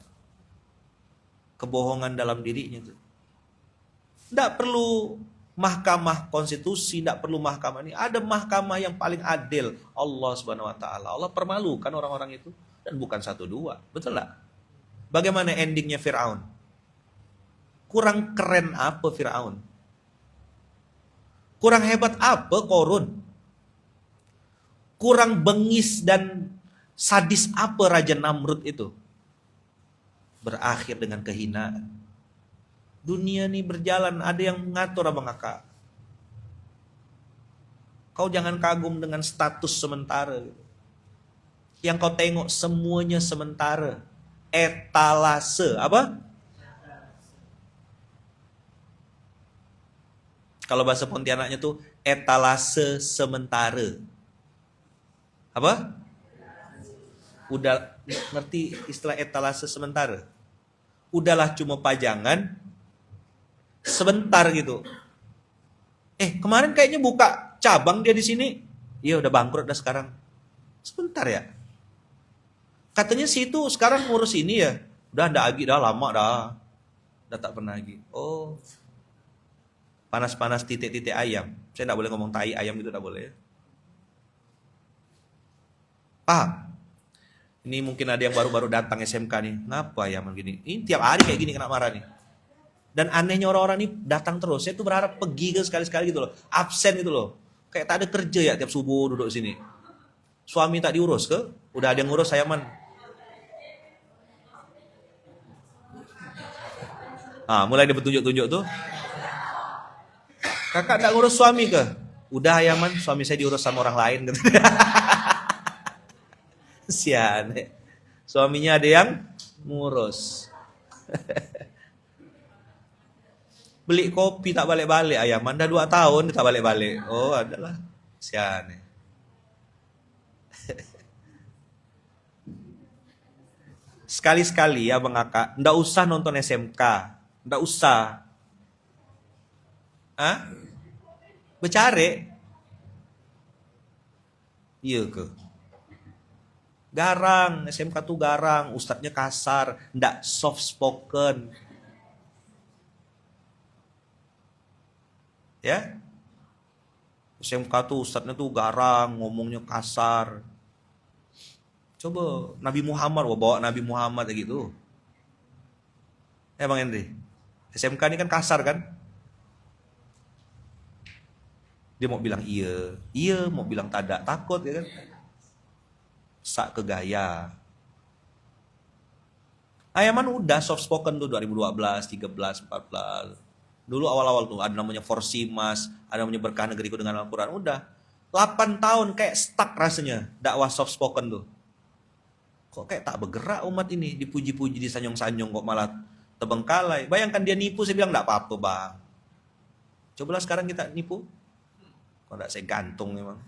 Speaker 1: kebohongan dalam dirinya tuh. Tidak perlu mahkamah konstitusi, tidak perlu mahkamah ini. Ada mahkamah yang paling adil, Allah Subhanahu Wa Taala. Allah permalukan orang-orang itu. Dan bukan 1-2, betul lah. Bagaimana endingnya Fir'aun? Kurang keren apa Fir'aun? Kurang hebat apa Korun? Kurang bengis dan sadis apa Raja Namrud itu? Berakhir dengan kehinaan. Dunia ini berjalan, ada yang mengatur abang kakak. Kau jangan kagum dengan status sementara. Yang kau tengok semuanya sementara. Etalase. Apa? Kalau bahasa Pontianaknya tuh etalase sementara. Apa? Udah ngerti istilah etalase sementara? Udahlah cuma pajangan sebentar gitu. Kemarin kayaknya buka cabang dia di sini. Iya udah bangkrut dah sekarang. Sebentar ya. Katanya si itu sekarang ngurus ini ya. Udah ndak lagi dah, lama dah. Udah tak pernah lagi. Oh. Panas-panas titik-titik ayam. Saya ndak boleh ngomong tai ayam gitu, ndak boleh ya. Paham? Ini mungkin ada yang baru-baru datang SMK nih. Ngapa ayaman gini? Ini tiap hari kayak gini kena marah nih. Dan anehnya orang-orang ini datang terus. Saya tuh berharap pergi ke sekali-sekali gitu loh. Absen gitu loh. Kayak tak ada kerja ya tiap subuh duduk sini. Suami tak diurus ke? Udah ada yang ngurus ayaman. Mulai dia bertunjuk-tunjuk tuh. Kakak tak ngurus suami ke? Udah ayaman, suami saya diurus sama orang lain. Sian. Suaminya ada yang ngurus. Beli kopi tak balik-balik ayaman. Dah 2 tahun tak balik-balik. Oh adalah. Sian. Sekali-sekali ya bang kakak. Ndak usah nonton SMK. Ndak usah. Becare. Iya ke? Garang, SMK tuh garang, ustadznya kasar, ndak soft spoken. Ya? SMK tuh ustadznya tuh garang, ngomongnya kasar. Coba Nabi Muhammad, bawa Nabi Muhammad kayak gitu. Bang Henry. SMK ini kan kasar kan? Dia mau bilang iya, mau bilang tidak, takut ya kan? Sak ke gaya. Ayaman udah soft spoken tuh 2012, 13, 14. Dulu awal-awal tuh ada namanya Forsimas, ada namanya Berkah Negeriku dengan Al-Quran. Udah 8 tahun kayak stuck rasanya dakwah soft spoken tuh. Kok kayak tak bergerak umat ini, dipuji-puji, disanyong-sanyong kok malah terbengkalai. Bayangkan dia nipu, saya bilang enggak apa-apa bang. Cobalah sekarang kita nipu. Kok enggak, saya gantung memang.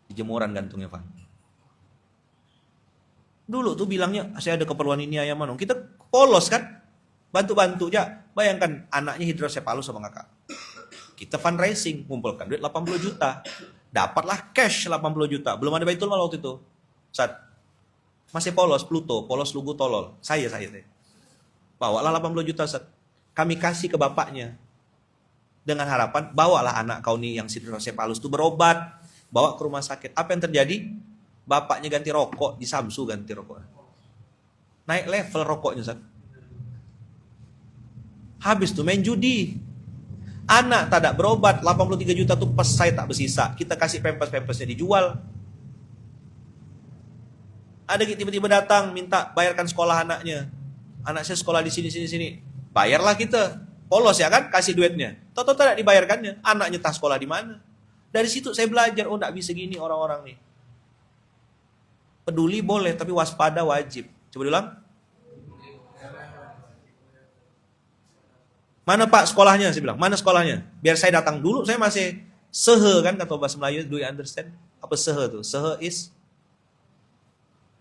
Speaker 1: Di jemuran gantungnya bang. Dulu tuh bilangnya saya ada keperluan ini ayaman. Kita polos kan. Bantu-bantu aja. Bayangkan anaknya hidrosepalus sama kakak. Kita fundraising, ngumpulkan duit 80 juta. Dapatlah cash 80 juta. Belum ada Baitul Mal waktu itu. Saat masih polos, Pluto, polos lugu tolol. Saya. Bawalah 80 juta Ustaz. Kami kasih ke bapaknya. Dengan harapan, bawalah anak kau nih yang hidrosefalus itu berobat. Bawa ke rumah sakit. Apa yang terjadi? Bapaknya ganti rokok, di Samsu ganti rokok. Naik level rokoknya Ustaz. Habis tuh main judi. Anak tak ada berobat, 83 juta tuh pesai tak bersisa. Kita kasih pampers-pampersnya dijual. Ada tiba-tiba datang minta bayarkan sekolah anaknya. Anak saya sekolah di sini. Bayarlah kita. Polos ya kan, kasih duitnya. Tahu-tahu tidak dibayarkannya. Anaknya tak sekolah di mana? Dari situ saya belajar, oh tidak bisa gini orang-orang nih. Peduli boleh, tapi waspada wajib. Coba diulang. Mana Pak sekolahnya? Saya bilang, mana sekolahnya? Biar saya datang dulu, saya masih sehe kan, kata bahasa Melayu, do you understand? Apa sehe tuh? Sehe is?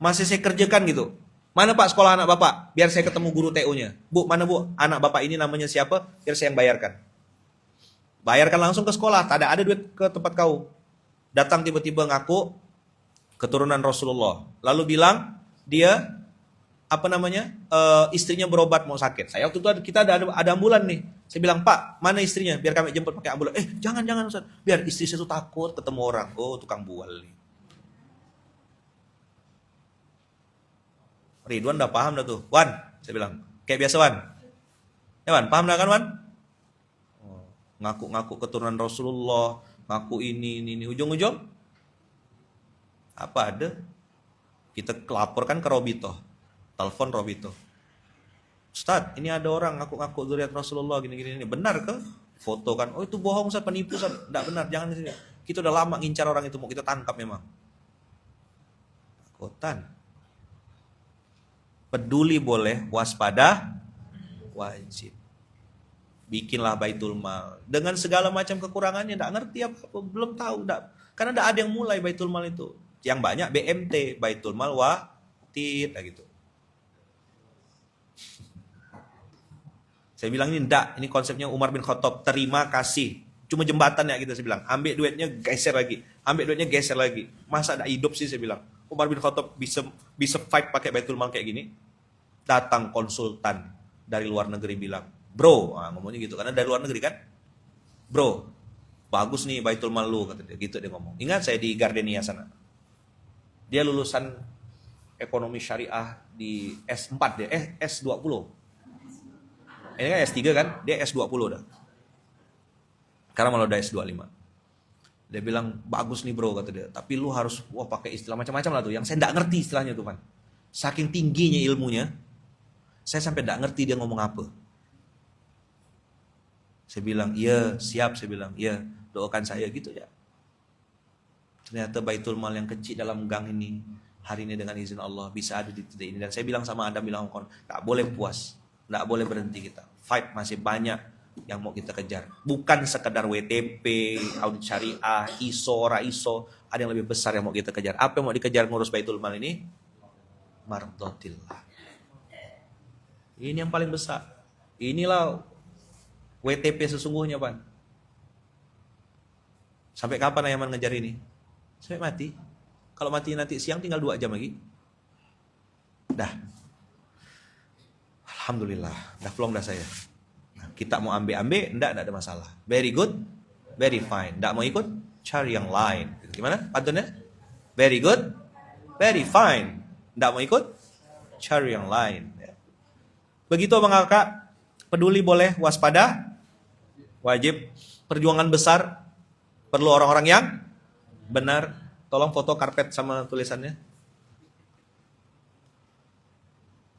Speaker 1: Masih saya kerjakan gitu. Mana Pak sekolah anak Bapak? Biar saya ketemu guru TU-nya. Bu, mana Bu? Anak Bapak ini namanya siapa? Biar saya yang bayarkan. Bayarkan langsung ke sekolah, tak ada duit ke tempat kau. Datang tiba-tiba ngaku keturunan Rasulullah. Lalu bilang dia istrinya berobat mau sakit. Saya waktu itu kita ada ambulan nih. Saya bilang, "Pak, mana istrinya? Biar kami jemput pakai ambulan." Jangan Ustaz. Biar istri saya tuh takut ketemu orang. Oh, tukang bual nih. Ridwan udah paham dah tuh. Wan, saya bilang. Kayak biasa Wan. Ya Wan, paham dah kan Wan? Oh, ngaku-ngaku keturunan Rasulullah, ngaku ini. Ujung-ujung apa ada? Kita laporkan ke Robito. Telepon Robito. Ustaz, ini ada orang ngaku-ngaku zuriat Rasulullah gini. Benar ke? Foto kan. Oh itu bohong Ustaz, penipu Ustaz. Enggak benar, jangan sini. Kita udah lama ngincar orang itu, mau kita tangkap memang. Takutan. Peduli boleh, waspada wajib. Bikinlah Baitul Mal dengan segala macam kekurangannya, enggak ngerti apa, belum tahu, enggak. Karena enggak ada yang mulai Baitul Mal itu. Yang banyak BMT, Baitul Mal Waqit gitu. Saya bilang ini enggak, ini konsepnya Umar bin Khattab, terima kasih. Cuma jembatan ya kita, saya bilang. Ambil duitnya geser lagi. Masa enggak hidup sih, saya bilang. Umar bin Khattab bisa fight pakai Baitul Mal kayak gini. Datang konsultan dari luar negeri bilang, "Bro," ngomongnya gitu karena dari luar negeri kan. "Bro, bagus nih Baitul Mal lu," kata dia. Gitu dia ngomong. Ingat saya di Gardenia sana. Dia lulusan ekonomi syariah di S4 dia, S20. Ini kan S3 kan, dia S20 dah. Sekarang malah udah S25. Dia bilang, "Bagus nih bro," kata dia. "Tapi lu harus pakai istilah macam-macam lah tuh. Yang saya enggak ngerti istilahnya tuh, Pan. Saking tingginya ilmunya, saya sampai enggak ngerti dia ngomong apa." Saya bilang, "Iya, siap." Saya bilang, "Iya, doakan saya," gitu ya. Ternyata Baitul Mal yang kecil dalam gang ini, hari ini dengan izin Allah bisa ada di titik ini. Dan saya bilang sama Adam, bilang, "Enggak boleh puas, enggak boleh berhenti kita. Fight masih banyak yang mau kita kejar. Bukan sekedar WTP, audit syariah, ISO, RAISO, ada yang lebih besar yang mau kita kejar. Apa yang mau dikejar ngurus Baitul Mal ini? Mardotillah. Ini yang paling besar. Inilah WTP sesungguhnya, Pak. Sampai kapan Ayaman ngejar ini? Sampai mati. Kalau mati nanti siang tinggal 2 jam lagi. Dah. Alhamdulillah, dah plong dah saya. Kita mau ambil, enggak ada masalah. Very good, very fine. Enggak mau ikut, cari yang lain. Gimana pantunnya? Very good, very fine. Enggak mau ikut, cari yang lain. Begitu Abang Kakak, peduli boleh, waspada wajib. Perjuangan besar, perlu orang-orang yang benar. Tolong foto karpet sama tulisannya.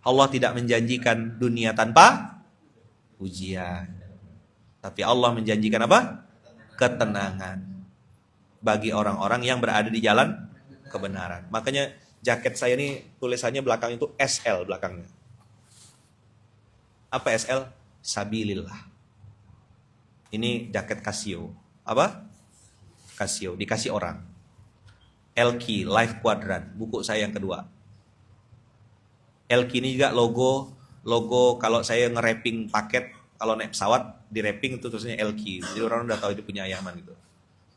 Speaker 1: Allah tidak menjanjikan dunia tanpa ujian. Tapi Allah menjanjikan apa? Ketenangan bagi orang-orang yang berada di jalan kebenaran. Makanya jaket saya ini tulisannya belakang itu SL belakangnya. Apa SL? Sabilillah. Ini jaket Casio. Apa? Casio, dikasih orang. Elki, Life Quadrant, buku saya yang kedua. Elki ini juga logo kalau saya nge-wrapping paket, kalau naik pesawat di wrapping itu tulisannya Elki. Jadi orang udah tahu itu punya Ayaman gitu.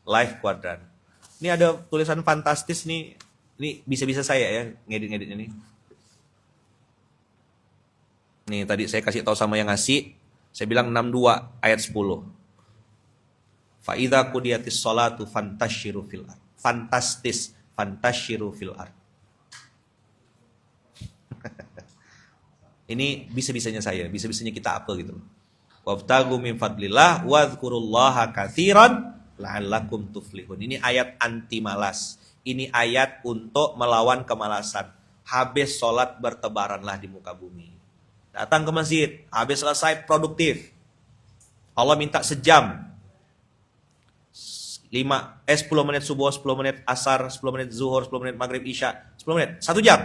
Speaker 1: Life Quadrant. Ini ada tulisan fantastis nih. Ini bisa-bisa saya ya ngedit-ngedit ini. Nih tadi saya kasih tahu sama yang ngasih, saya bilang 62 ayat 10. Fa idza qudiyatis sholatu fantashiru fil ard. Fantastis, fantashiru fil ard. Ini bisa-bisanya saya, bisa-bisanya kita apa gitu loh. Wabtagu min fadlillah wadhkurullaha katsiran la'allakum tuflihun. Ini ayat anti malas. Ini ayat untuk melawan kemalasan. Habis sholat bertebaranlah di muka bumi. Datang ke masjid, habis selesai produktif. Allah minta sejam. 10 menit subuh, 10 menit asar, 10 menit zuhur, 10 menit maghrib, isya, 10 menit, 1 jam.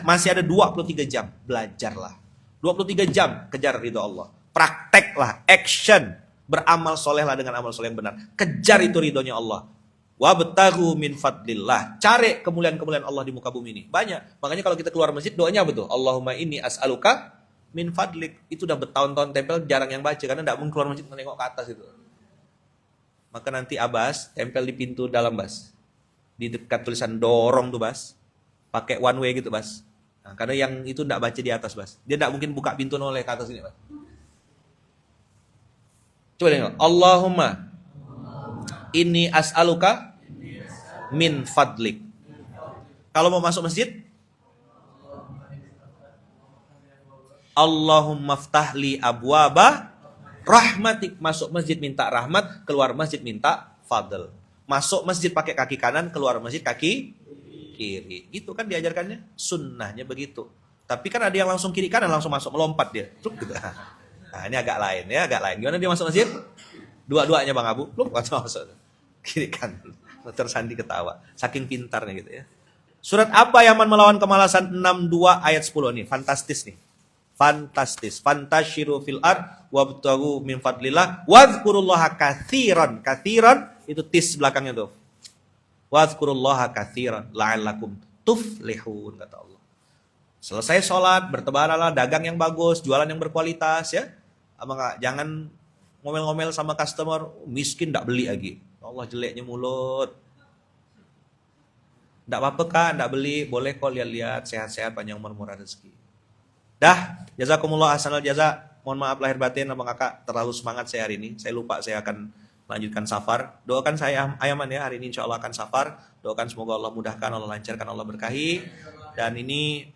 Speaker 1: Masih ada 23 jam. Belajarlah. 23 jam kejar ridho Allah. Prakteklah, action. Beramal solehlah dengan amal soleh yang benar. Kejar itu ridhonya Allah. Wabtaghu min fadlillah. Cari kemuliaan-kemuliaan Allah di muka bumi ini. Banyak. Makanya kalau kita keluar masjid doanya apa tuh? Allahumma inni as'aluka min fadlik. Itu udah bertahun-tahun tempel, jarang yang baca karena enggak mungkin keluar masjid menengok ke atas itu. Maka nanti Abbas tempel di pintu dalam, Bas. Di dekat tulisan dorong tuh, Bas. Pakai one way gitu, Bas. Nah, karena yang itu enggak baca di atas, Bas. Dia enggak mungkin buka pintu noleh ke atas ini, Bas. Coba tengok. Allahumma inni as'aluka min fadlik. Kalau mau masuk masjid, Allahumma ftahli abwaba rahmatik. Masuk masjid minta rahmat, keluar masjid minta fadl. Masuk masjid pakai kaki kanan, keluar masjid kaki kiri. Itu kan diajarkannya, sunnahnya begitu. Tapi kan ada yang langsung kiri kanan, langsung masuk, melompat dia. Nah, ini agak lain ya, agak lain. Gimana dia masuk masjid? Dua-duanya Bang Abu, masuk kiri kanan. Dr. Sandi ketawa, saking pintarnya gitu ya. Surat apa yang melawan kemalasan? 62 ayat 10 nih, fantastis nih. Fantastis. Fantashiru fil ard wabtaghu min fadlillah wadhkurullaha katsiran. Katsiran itu tis belakangnya tuh. Wadhkurullaha katsiran la'allakum tuflihun kata Allah. Selesai sholat, bertebaranlah, dagang yang bagus, jualan yang berkualitas ya. Jangan ngomel-ngomel sama customer, miskin enggak beli lagi. Allah jeleknya mulut. Enggak apa-apa Kak, enggak beli, boleh kok lihat-lihat, sehat-sehat, panjang umur, murah rezeki. Dah, jazakumullah ahsanal jaza. Mohon maaf lahir batin Abang Kakak, terlalu semangat saya hari ini. Saya lupa saya akan melanjutkan safar. Doakan saya Ayaman ya, hari ini insya Allah akan safar. Doakan semoga Allah mudahkan, Allah lancarkan, Allah berkahi. Dan ini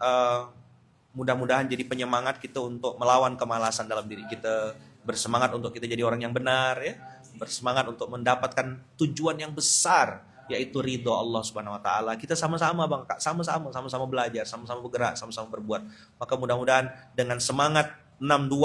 Speaker 1: mudah-mudahan jadi penyemangat kita untuk melawan kemalasan dalam diri kita. Bersemangat untuk kita jadi orang yang benar ya. Bersemangat untuk mendapatkan tujuan yang besar, yaitu ridho Allah Subhanahu wa taala. Kita sama-sama Bang Kak, sama-sama belajar, sama-sama bergerak, sama-sama berbuat. Maka mudah-mudahan dengan semangat 62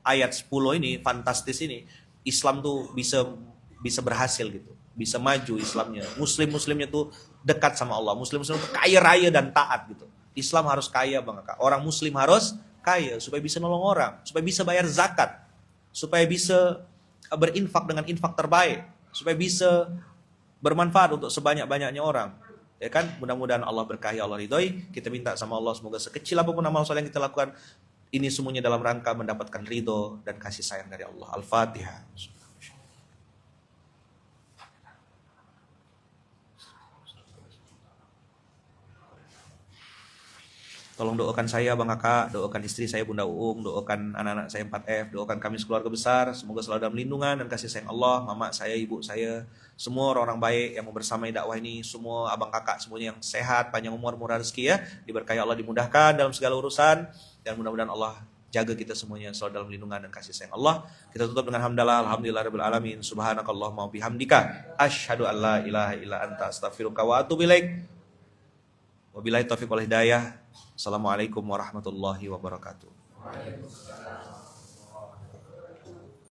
Speaker 1: ayat 10 ini, fantastis ini, Islam tuh bisa berhasil gitu. Bisa maju Islamnya. Muslimnya tuh dekat sama Allah. Muslim-muslim tuh kaya raya dan taat gitu. Islam harus kaya Bang Kak. Orang muslim harus kaya supaya bisa nolong orang, supaya bisa bayar zakat, supaya bisa berinfak dengan infak terbaik, supaya bisa bermanfaat untuk sebanyak-banyaknya orang. Ya kan? Mudah-mudahan Allah berkahi, Allah ridhoi. Kita minta sama Allah semoga sekecil apapun amal soleh yang kita lakukan, ini semuanya dalam rangka mendapatkan ridho dan kasih sayang dari Allah. Al-Fatihah. Tolong doakan saya Bang Kakak, doakan istri saya Bunda Uung, doakan anak-anak saya 4F, doakan kami sekeluarga besar, semoga selalu dalam lindungan dan kasih sayang Allah, mama saya, ibu saya, semua orang-orang baik yang membersamai dakwah ini, semua Abang Kakak semuanya yang sehat, panjang umur, murah rezeki ya, diberkahi Allah, dimudahkan dalam segala urusan, dan mudah-mudahan Allah jaga kita semuanya selalu dalam lindungan dan kasih sayang Allah. Kita tutup dengan hamdalah, alhamdulillahirabbil alamin, subhanakallahumma wa bihamdika, asyhadu an la ilaha illa anta astaghfiruka wa atubu ilaik. Wabillahi taufiq wal hidayah. Assalamualaikum warahmatullahi wabarakatuh.